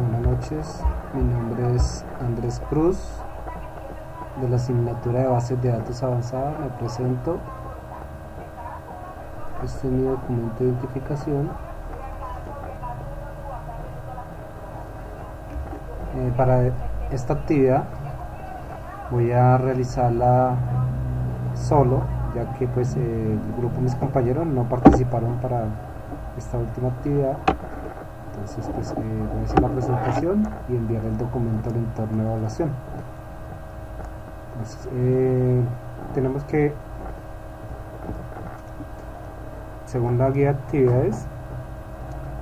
Buenas noches, mi nombre es Andrés Cruz, de la asignatura de bases de datos avanzada. Me presento. Este es mi documento de identificación. Para esta actividad voy a realizarla solo, ya que pues el grupo de mis compañeros no participaron para esta última actividad. Entonces pues voy a hacer la presentación y enviar el documento al entorno de evaluación. Entonces tenemos que, según la guía de actividades,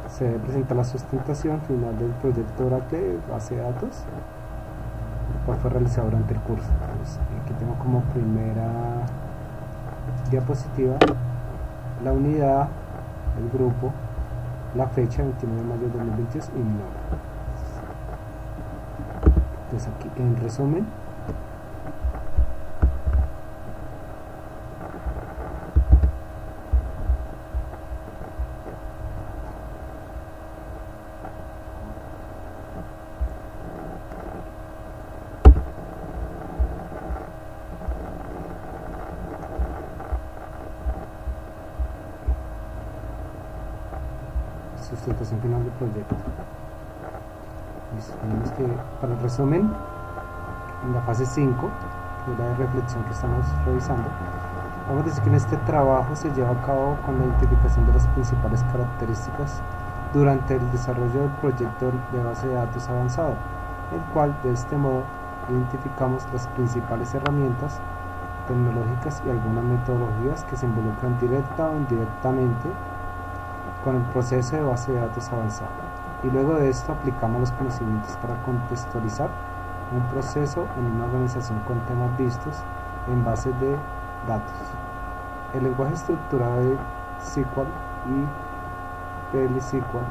se debe presentar la sustentación final del proyecto Oracle de base de datos, el cual fue realizado durante el curso. Entonces, aquí tengo como primera diapositiva la unidad, el grupo, la fecha 29 de mayo de 2022 y mi nombre. Entonces aquí en resumen sustentación final del proyecto. Tenemos que, para el resumen, en la fase 5, que es la de reflexión que estamos revisando, vamos a decir que en este trabajo se lleva a cabo con la identificación de las principales características durante el desarrollo del proyecto de base de datos avanzado, el cual de este modo identificamos las principales herramientas tecnológicas y algunas metodologías que se involucran directa o indirectamente con el proceso de base de datos avanzado, y luego de esto aplicamos los conocimientos para contextualizar un proceso en una organización con temas vistos en bases de datos. El lenguaje estructurado de SQL y PL/SQL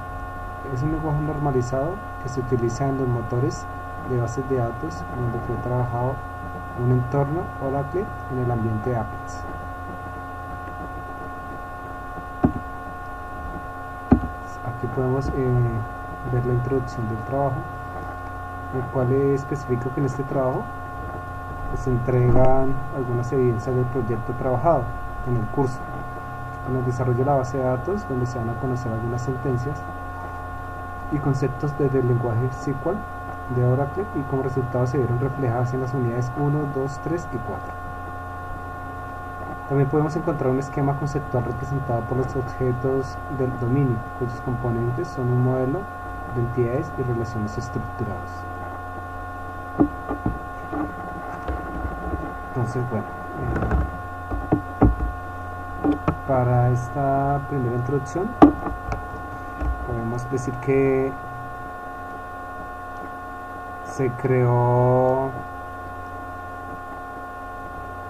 es un lenguaje normalizado que se utiliza en los motores de bases de datos donde fue trabajado un entorno Oracle en el ambiente de Apex. Aquí podemos ver la introducción del trabajo, el cual especifica que en este trabajo se entregan algunas evidencias del proyecto trabajado en el curso, en el desarrollo de la base de datos, donde se van a conocer algunas sentencias y conceptos desde el lenguaje SQL de Oracle, y como resultado se vieron reflejadas en las unidades 1, 2, 3 y 4. También podemos encontrar un esquema conceptual representado por los objetos del dominio, cuyos componentes son un modelo de entidades y relaciones estructuradas. Entonces, bueno, para esta primera introducción podemos decir que se creó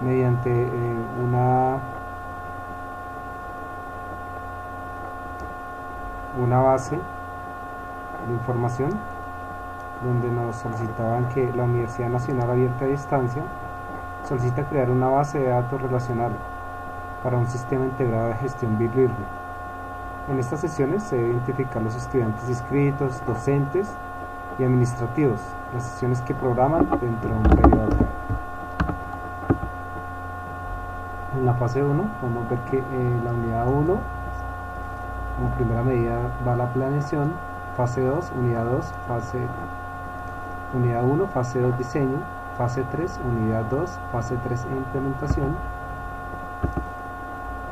mediante una base de información donde nos solicitaban que la Universidad Nacional Abierta a Distancia solicita crear una base de datos relacional para un sistema integrado de gestión bilingüe. En estas sesiones se debe identificar los estudiantes inscritos, docentes y administrativos, las sesiones que programan dentro de un periodo académico. En la fase 1 podemos ver que la unidad 1 como primera medida va la planeación, fase 2, unidad 2, unidad 1, fase 2 diseño, fase 3, unidad 2, fase 3 implementación.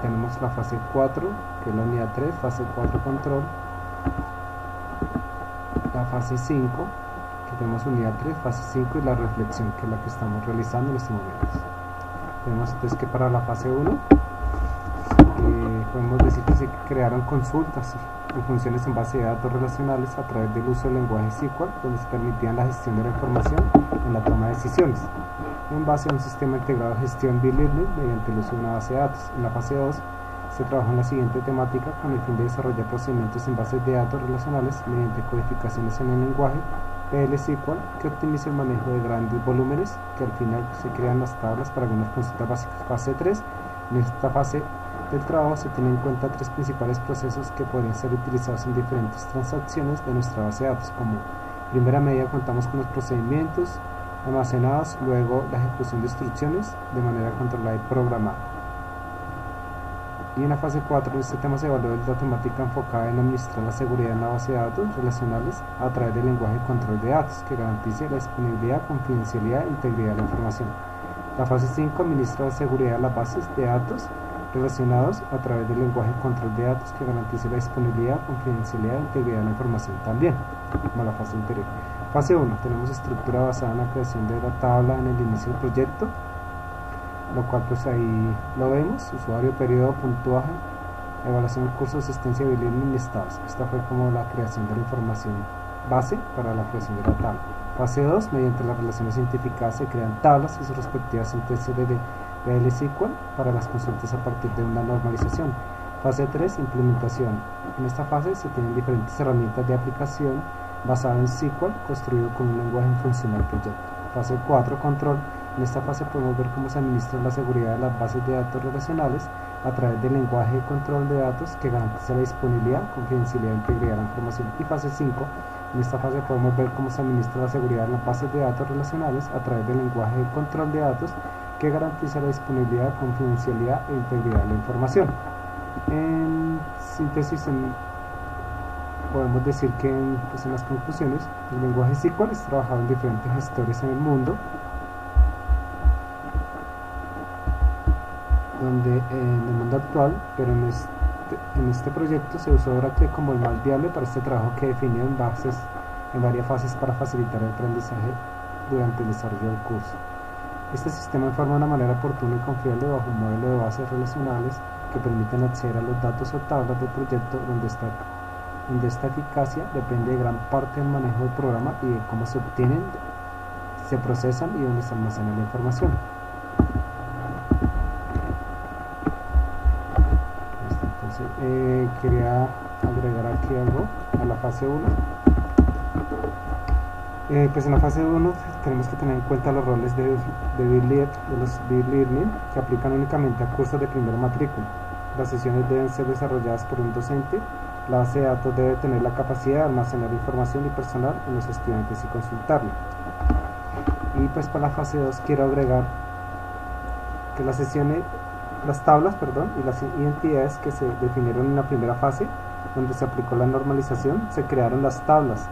Tenemos la fase 4, que es la unidad 3, fase 4 control, la fase 5, que tenemos unidad 3, fase 5 y la reflexión, que es la que estamos realizando en este momento. Tenemos entonces que para la fase 1 podemos decir que se crearon consultas y funciones en base de datos relacionales a través del uso del lenguaje SQL, donde se permitían la gestión de la información en la toma de decisiones en base a un sistema integrado de gestión bilingüe mediante el uso de una base de datos. En la fase 2 se trabajó en la siguiente temática con el fin de desarrollar procedimientos en bases de datos relacionales mediante codificaciones en el lenguaje PL/SQL que optimiza el manejo de grandes volúmenes, que al final se crean las tablas para algunas consultas básicas. Fase 3, en esta fase del trabajo se tienen en cuenta tres principales procesos que podrían ser utilizados en diferentes transacciones de nuestra base de datos, como Primera medida, contamos con los procedimientos almacenados, luego la ejecución de instrucciones de manera controlada y programada. Y en la fase 4 de este tema se evalúa la temática enfocada en administrar la seguridad en la base de datos relacionales a través del lenguaje de control de datos que garantice la disponibilidad, confidencialidad e integridad de la información. La fase 5 administra la seguridad de las bases de datos relacionados a través del lenguaje de control de datos que garantice la disponibilidad, confidencialidad e integridad de la información también, como la fase anterior. Fase 1, tenemos estructura basada en la creación de la tabla en el inicio del proyecto, lo cual pues ahí lo vemos: usuario, periodo, puntuaje, evaluación, curso, asistencia, bilirning y estados. Esta fue como la creación de la información base para la creación de la tabla. Fase 2, mediante las relaciones identificadas se crean tablas y sus respectivas sentencias de PL SQL para las consultas a partir de una normalización. Fase 3, implementación. En esta fase se tienen diferentes herramientas de aplicación basada en SQL construido con un lenguaje funcional proyecto. Fase 4, control. En esta fase podemos ver cómo se administra la seguridad de las bases de datos relacionales a través del lenguaje de control de datos que garantiza la disponibilidad, confidencialidad e integridad de la información. Y fase 5, en esta fase podemos ver cómo se administra la seguridad de las bases de datos relacionales a través del lenguaje de control de datos que garantiza la disponibilidad, confidencialidad e integridad de la información. En síntesis, podemos decir que en las conclusiones, el lenguaje SQL es trabajado en diferentes gestores en el mundo, donde en el mundo actual, pero en este proyecto se usó Oracle como el más viable para este trabajo, que definió en varias fases para facilitar el aprendizaje durante el desarrollo del curso. Este sistema informa de una manera oportuna y confiable bajo un modelo de bases relacionales que permiten acceder a los datos o tablas del proyecto, donde esta eficacia depende de gran parte del manejo del programa y de cómo se obtienen, se procesan y dónde se almacena la información. Entonces, quería agregar aquí algo a la fase 1. Pues en la fase 1 tenemos que tener en cuenta los roles de los bilirning que aplican únicamente a cursos de primera matrícula. Las sesiones deben ser desarrolladas por un docente. La base de datos debe tener la capacidad de almacenar información y personal en los estudiantes y consultarla. Y pues para la fase 2 quiero agregar que las tablas y las identidades que se definieron en la primera fase, donde se aplicó la normalización, se crearon las tablas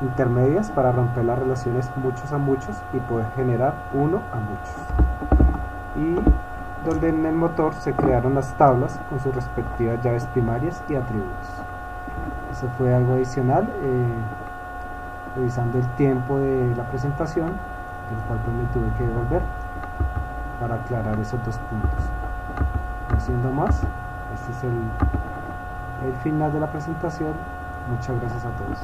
intermedias para romper las relaciones muchos a muchos y poder generar uno a muchos. Y donde en el motor se crearon las tablas con sus respectivas llaves primarias y atributos. Eso fue algo adicional, revisando el tiempo de la presentación, el cual pues me tuve que devolver para aclarar esos dos puntos. No siendo más, este es el final de la presentación. Muchas gracias a todos.